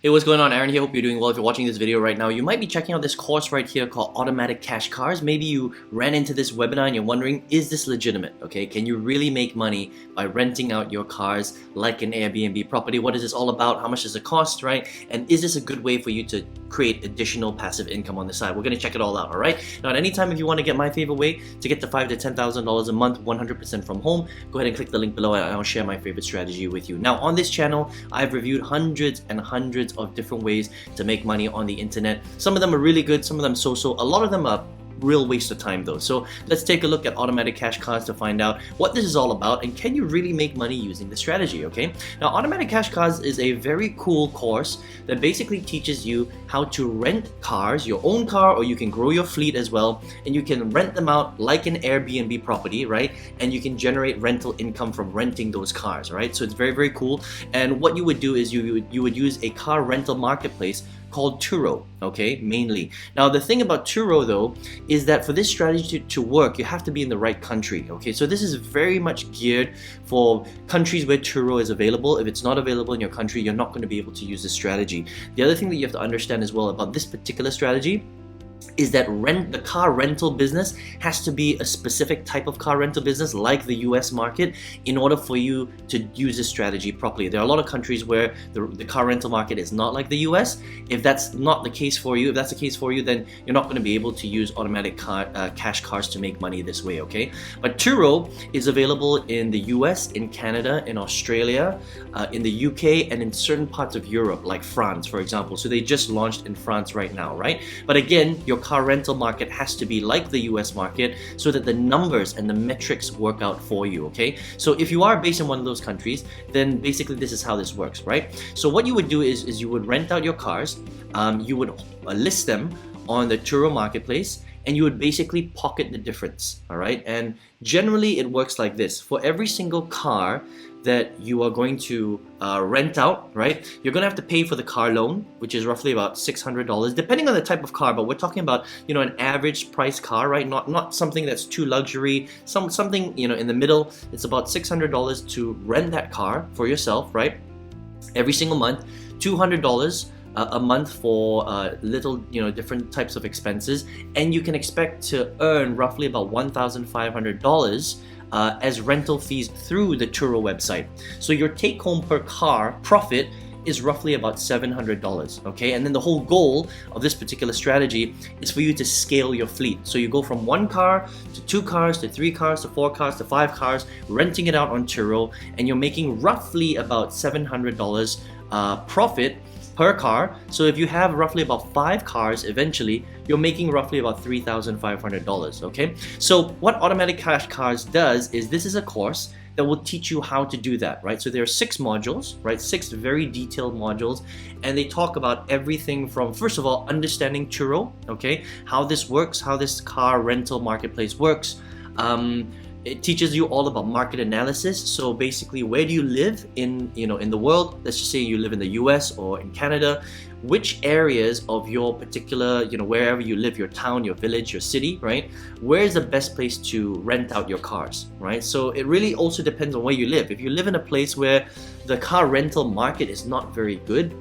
Hey, what's going on? Aaron here. Hope you're doing well. If you're watching this video right now, you might be checking out this course right here called Automatic Cash Cars. Maybe you ran into this webinar and you're wondering, is this legitimate? Okay, can you really make money by renting out your cars like an Airbnb property? What is this all about? How much does it cost, right? And is this a good way for you to create additional passive income on the side? We're going to check it all out, all right? Now, at any time, if you want to get my favorite way to get to $5,000 to $10,000 a month, 100% from home, go ahead and click the link below and I'll share my favorite strategy with you. Now, on this channel, I've reviewed hundreds and hundreds of different ways to make money on the internet. Some of them are really good, some of them so-so. A lot of them are real waste of time though. So let's take a look at Automatic Cash Cars to find out what this is all about and can you really make money using the strategy, okay? Now, Automatic Cash Cars is a very cool course that basically teaches you how to rent cars, your own car, or you can grow your fleet as well, and you can rent them out like an Airbnb property, right? And you can generate rental income from renting those cars, right? So it's very, very cool. And what you would do is you would use a car rental marketplace called Turo, okay, mainly. Now, the thing about Turo though is that for this strategy to work, you have to be in the right country, okay? So this is very much geared for countries where Turo is available. If it's not available in your country, you're not going to be able to use this strategy. The other thing that you have to understand as well about this particular strategy is that the car rental business has to be a specific type of car rental business like the US market in order for you to use this strategy properly. There are a lot of countries where the car rental market is not like the US. If that's not the case for you, if that's the case for you, then you're not going to be able to use automatic cash cars to make money this way, okay? But Turo is available in the US, in Canada, in Australia, in the UK, and in certain parts of Europe, like France, for example. So they just launched in France right now, right? But again, your car rental market has to be like the US market so that the numbers and the metrics work out for you, okay? So if you are based in one of those countries, then basically this is how this works, right? So what you would do is you would rent out your cars, you would list them on the Turo marketplace, and you would basically pocket the difference, all right? And generally it works like this. For every single car that you are going to rent out, right, you're going to have to pay for the car loan, which is roughly about $600, depending on the type of car. But we're talking about, you know, an average price car, right? Not something that's too luxury, something, you know, in the middle. It's about $600 to rent that car for yourself, right? Every single month, $200 a month for little, you know, different types of expenses, and you can expect to earn roughly about $1,500 as rental fees through the Turo website. So your take home per car profit is roughly about $700, okay? And then the whole goal of this particular strategy is for you to scale your fleet. So you go from one car to two cars to three cars to four cars to five cars, renting it out on Turo, and you're making roughly about $700 profit per car. So if you have roughly about 5 cars, eventually you're making roughly about $3,500, okay? So what Automatic Cash Cars does is this is a course that will teach you how to do that, right? So there are 6 modules, right? 6 very detailed modules, and they talk about everything from, first of all, understanding Turo, okay? How this works, how this car rental marketplace works. It teaches you all about market analysis. So basically, where do you live in the world? Let's just say you live in the US or in Canada. Which areas of your particular, wherever you live, your town, your village, your city, right? Where is the best place to rent out your cars, right? So it really also depends on where you live. If you live in a place where the car rental market is not very good,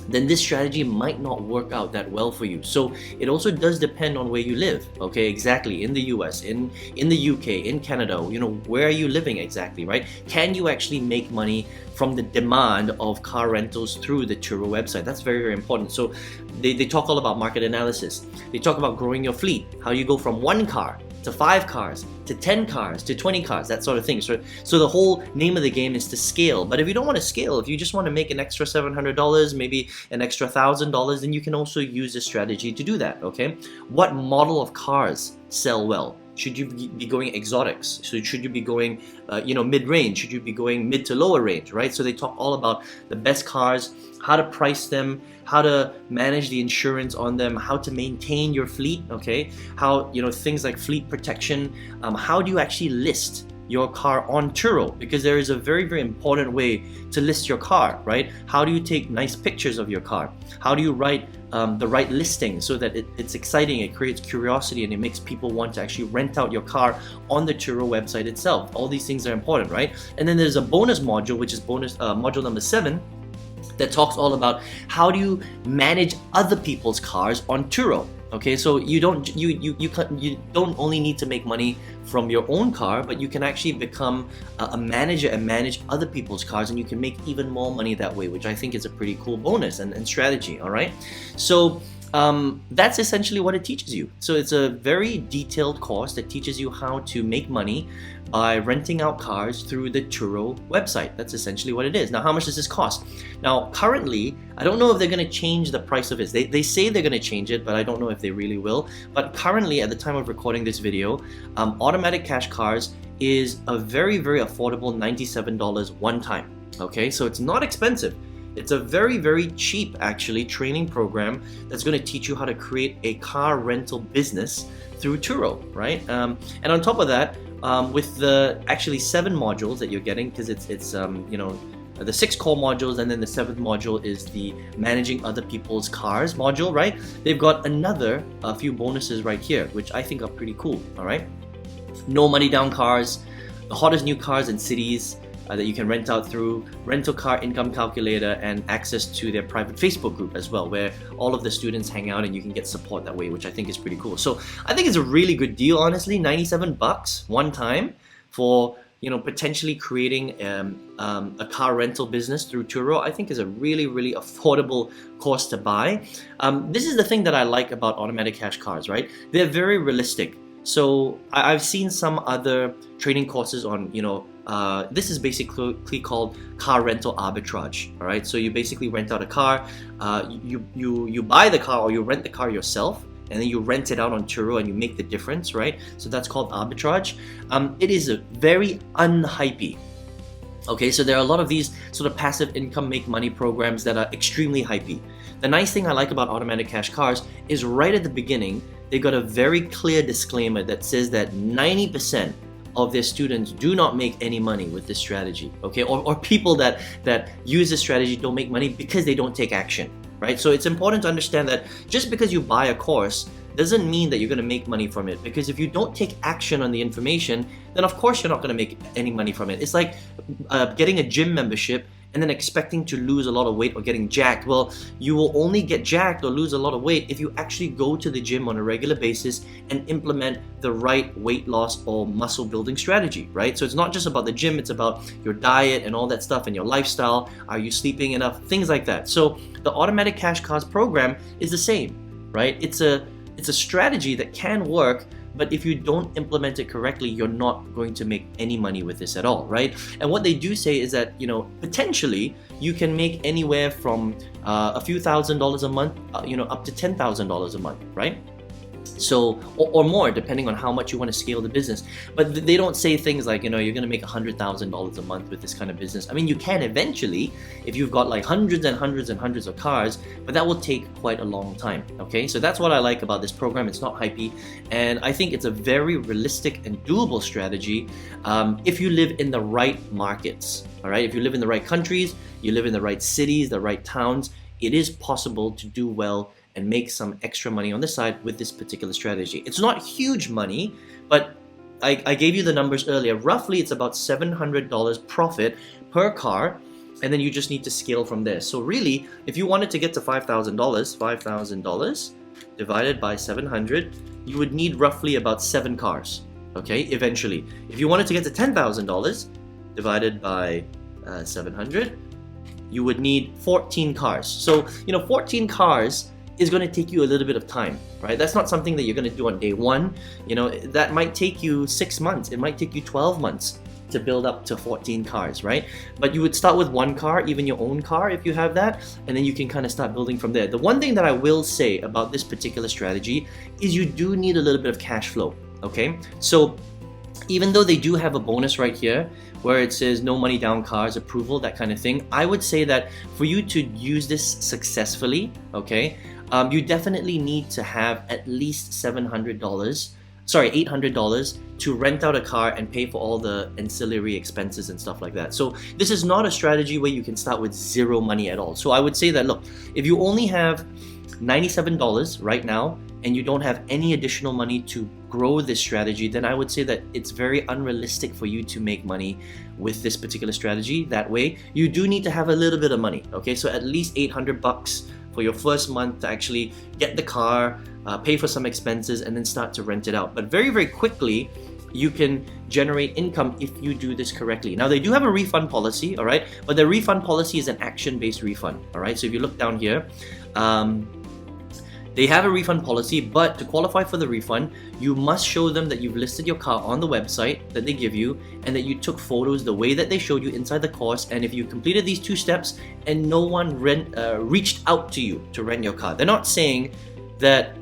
then this strategy might not work out that well for you. So it also does depend on where you live, okay? Exactly, in the US, in the UK, in Canada, where are you living exactly, right? Can you actually make money from the demand of car rentals through the Turo website? That's very, very important. So they talk all about market analysis. They talk about growing your fleet, how you go from 1 car to 5 cars, to 10 cars, to 20 cars, that sort of thing. So the whole name of the game is to scale. But if you don't want to scale, if you just want to make an extra $700, maybe an extra $1,000, then you can also use this strategy to do that, okay? What model of cars sell well? Should you be going exotics? So should you be going, mid-range? Should you be going mid to lower range, right? So they talk all about the best cars, how to price them, how to manage the insurance on them, how to maintain your fleet, okay? How, things like fleet protection, how do you actually list your car on Turo? Because there is a very, very important way to list your car, right? How do you take nice pictures of your car? How do you write the right listing so that it's exciting, it creates curiosity, and it makes people want to actually rent out your car on the Turo website itself? All these things are important, right? And then there's a bonus module, which is module number 7, that talks all about how do you manage other people's cars on Turo. Okay, so you don't only need to make money from your own car, but you can actually become a manager and manage other people's cars, and you can make even more money that way, which I think is a pretty cool bonus and strategy. All right, so that's essentially what it teaches you. So it's a very detailed course that teaches you how to make money by renting out cars through the Turo website. That's essentially what it is. Now, how much does this cost? Now, currently, I don't know if they're going to change the price of it. They say they're going to change it, but I don't know if they really will. But currently, at the time of recording this video, Automatic Cash Cars is a very, very affordable $97 one time. Okay, so it's not expensive. It's a very, very cheap, actually, training program that's going to teach you how to create a car rental business through Turo, right? And on top of that, with the actually 7 modules that you're getting, because it's the 6 core modules, and then the 7th module is the managing other people's cars module, right? They've got another few bonuses right here, which I think are pretty cool. All right, no money down cars, the hottest new cars in cities that you can rent out through, rental car income calculator, and access to their private Facebook group as well, where all of the students hang out and you can get support that way, which I think is pretty cool. So I think it's a really good deal, honestly. $97 one time for potentially creating a car rental business through Turo, I think is a really, really affordable course to buy. This is the thing that I like about Automatic Cash Cars, right? They're very realistic. So I've seen some other training courses on, this is basically called car rental arbitrage. All right, so you basically rent out a car, you buy the car or you rent the car yourself, and then you rent it out on Turo and you make the difference, right? So that's called arbitrage. It is a very unhypey. Okay, so there are a lot of these sort of passive income make money programs that are extremely hypey. The nice thing I like about Automatic Cash Cars is right at the beginning, they've got a very clear disclaimer that says that 90% of their students do not make any money with this strategy, okay? Or people that use this strategy don't make money because they don't take action, right? So it's important to understand that just because you buy a course doesn't mean that you're going to make money from it, because if you don't take action on the information, then of course you're not going to make any money from it. It's like getting a gym membership and then expecting to lose a lot of weight or getting jacked. Well, you will only get jacked or lose a lot of weight if you actually go to the gym on a regular basis and implement the right weight loss or muscle building strategy, right? So it's not just about the gym, it's about your diet and all that stuff and your lifestyle. Are you sleeping enough? Things like that. So the Automatic Cash Cars program is the same, right? It's a strategy that can work, but if you don't implement it correctly, you're not going to make any money with this at all, right? And what they do say is that, potentially you can make anywhere from a few $1,000s a month, up to $10,000 a month, right? So, or more, depending on how much you want to scale the business. But they don't say things like, you're going to make $100,000 a month with this kind of business. I mean, you can eventually, if you've got like hundreds and hundreds and hundreds of cars, but that will take quite a long time, okay? So that's what I like about this program. It's not hypey, and I think it's a very realistic and doable strategy if you live in the right markets, all right? If you live in the right countries, you live in the right cities, the right towns, it is possible to do well and make some extra money on the side with this particular strategy. It's not huge money, but I gave you the numbers earlier. Roughly, it's about $700 profit per car, and then you just need to scale from there. So really, if you wanted to get to $5,000 divided by 700, you would need roughly about 7 cars, okay, eventually. If you wanted to get to $10,000 divided by 700, you would need 14 cars. So, 14 cars is going to take you a little bit of time, right? That's not something that you're going to do on day one. That might take you 6 months. It might take you 12 months to build up to 14 cars, right? But you would start with 1 car, even your own car if you have that, and then you can kind of start building from there. The one thing that I will say about this particular strategy is you do need a little bit of cash flow, okay? So even though they do have a bonus right here where it says no money down cars, approval, that kind of thing, I would say that for you to use this successfully, okay, you definitely need to have at least $800 to rent out a car and pay for all the ancillary expenses and stuff like that. So this is not a strategy where you can start with 0 money at all. So I would say that, look, if you only have $97 right now and you don't have any additional money to grow this strategy, then I would say that it's very unrealistic for you to make money with this particular strategy that way. You do need to have a little bit of money, okay? So at least 800 bucks for your first month to actually get the car, pay for some expenses, and then start to rent it out. But very, very quickly, you can generate income if you do this correctly. Now, they do have a refund policy, all right? But the refund policy is an action-based refund, all right? So if you look down here, they have a refund policy, but to qualify for the refund, you must show them that you've listed your car on the website that they give you and that you took photos the way that they showed you inside the course, and if you completed these 2 steps and no one reached out to you to rent your car. They're not saying that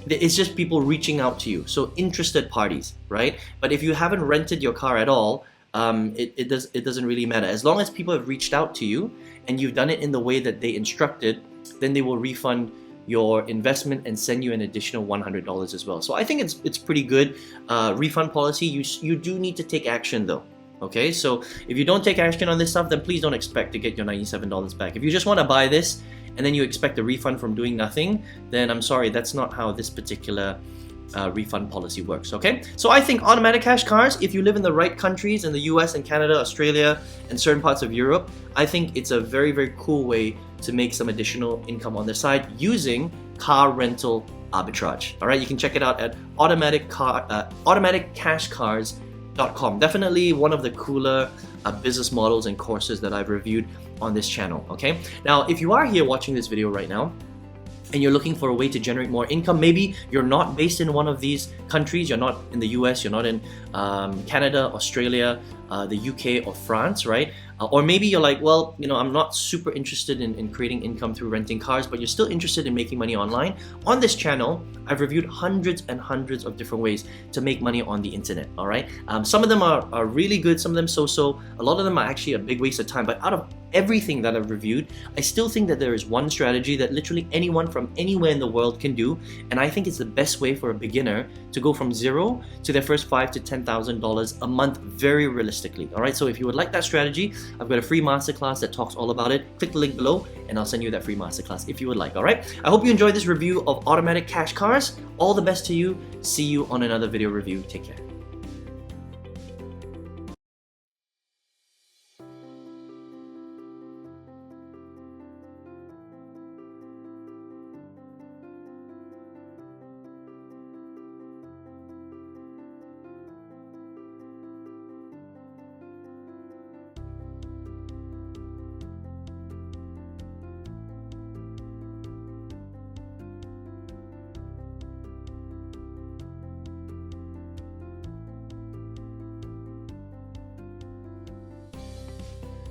it's just people reaching out to you, so interested parties, right? But if you haven't rented your car at all, it doesn't really matter. As long as people have reached out to you and you've done it in the way that they instructed, then they will refund your investment and send you an additional $100 as well. So I think it's pretty good refund policy. You do need to take action though. Okay, so if you don't take action on this stuff, then please don't expect to get your $97 back. If you just want to buy this and then you expect a refund from doing nothing, then I'm sorry, that's not how this particular refund policy works, okay? So I think automatic cash cars, if you live in the right countries, in the US and Canada, Australia, and certain parts of Europe, I think it's a very, very cool way to make some additional income on the side using car rental arbitrage. All right, you can check it out at automaticcashcars.com. Definitely one of the cooler business models and courses that I've reviewed on this channel, okay? Now, if you are here watching this video right now, and you're looking for a way to generate more income, maybe you're not based in one of these countries, you're not in the US, you're not in Canada, Australia, the UK or France, right? Or maybe you're like, well, you know, I'm not super interested in creating income through renting cars, but you're still interested in making money online. On this channel, I've reviewed hundreds and hundreds of different ways to make money on the internet, all right? Some of them are really good, some of them so-so. A lot of them are actually a big waste of time, but out of everything that I've reviewed, I still think that there is one strategy that literally anyone from anywhere in the world can do, and I think it's the best way for a beginner to go from zero to their first $5,000 to $10,000 a month very realistically. All right, so if you would like that strategy, I've got a free masterclass that talks all about it. Click the link below and I'll send you that free masterclass if you would like. All right, I hope you enjoyed this review of automatic cash cars. All the best to you. See you on another video review. Take care.